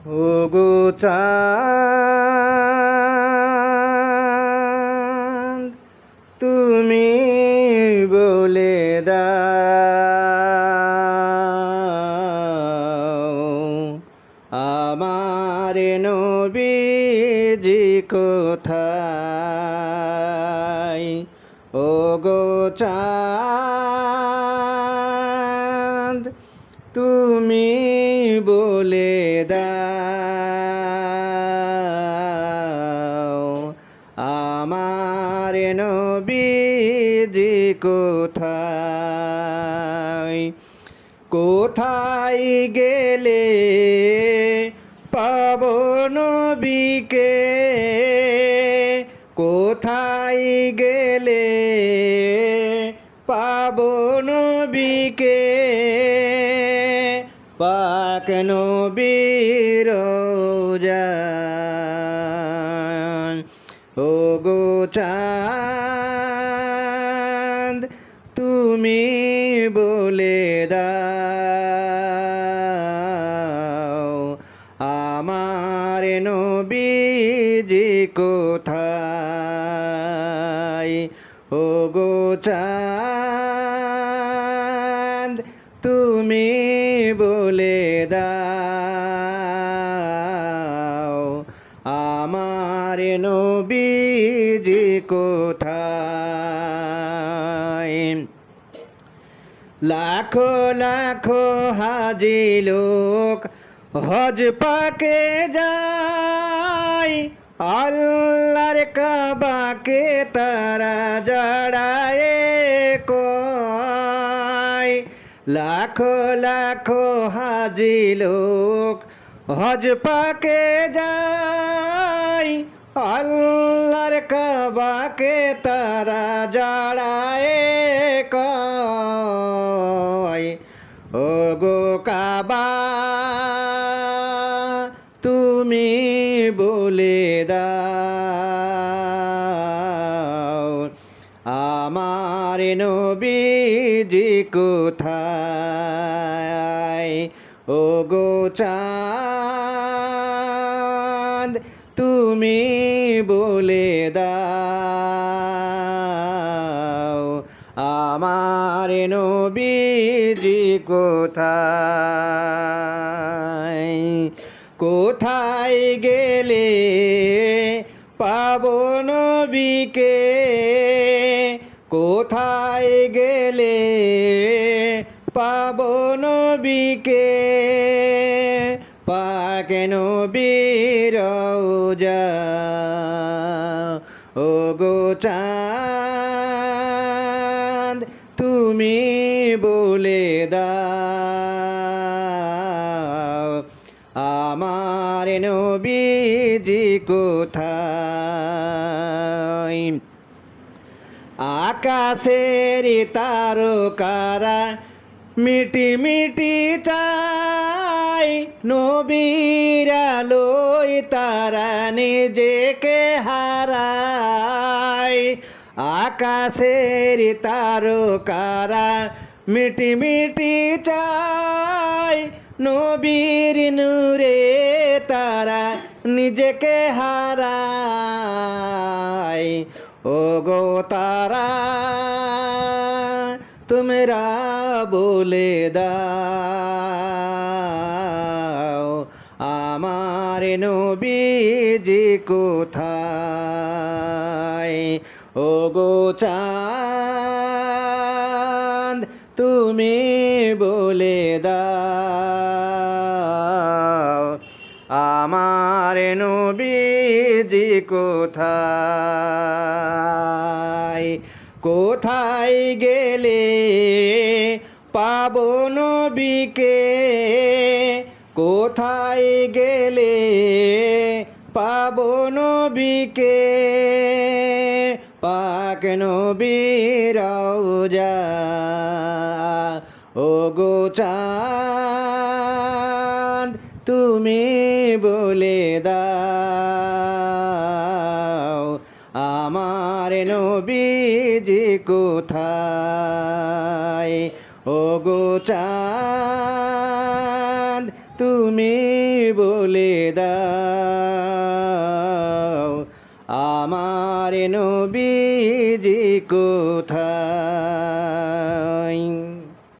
ওগো চাঁদ তুমি বলে দাও আমার নবীজি কোথায়। ওগো চাঁদ তুমি বলে দাও আমার নবীজি কোথায়। কোথায় গেলে পাবো নবীকে, কোথায় গেলে পাবো নবীকে, পাক নবীর রওজায়। ওগো চাঁদ তুমি বলে দাও আমার নবীজি কোথায়। ওগো চাঁদ তুমি বলে দাও আমার নবীজি কোথায়। লাখো লাখো হাজি লোক হজ পাকে যায়, আল্লাহর কাবাকে তারা জড়ায় কয়। লাখো লাখো হাজি লোক হজ পাকে যায়, আল্লাহর কাবাকে তারা জড়ায় কয়। ওগো কাবা তুমি বলে দাও আমার নবীজি কোথায়। ওগো চাঁদ তুমি বলে দাও আমার নবীজি কোথায়। কোথায় গেলে পাবো নবীকে, কোথায় গেলে পাবো নবীকে, পাক নবীর রওজায়। ওগো চাঁদ তুমি বলে দাও আমার নবীজি কোথায়। আকাশের তারকারা মিটি মিটি চায়, নবীর আলোয় তারা নিজেকে হারায়। আকাশের তারকারা মিটি মিটি চায়, নবীর নূরে তারা নিজেকে হারায়। ওগো তারা তোমরা বলে দাও আমার নবীজি কোথায়। ওগো চাঁদ তুমি বলে দাও আমার নবীজি কোথায়। কোথায় গেলে পাবো নবীকে, কোথায় গেলে পাবো নবীকে, পাক নবীর রওজায়। ওগো চাঁদ তুমি বলে দাও আমার নবীজি কোথায়। ওগো চাঁদ তুমি বলে দাও আমার নবীজি কোথায়।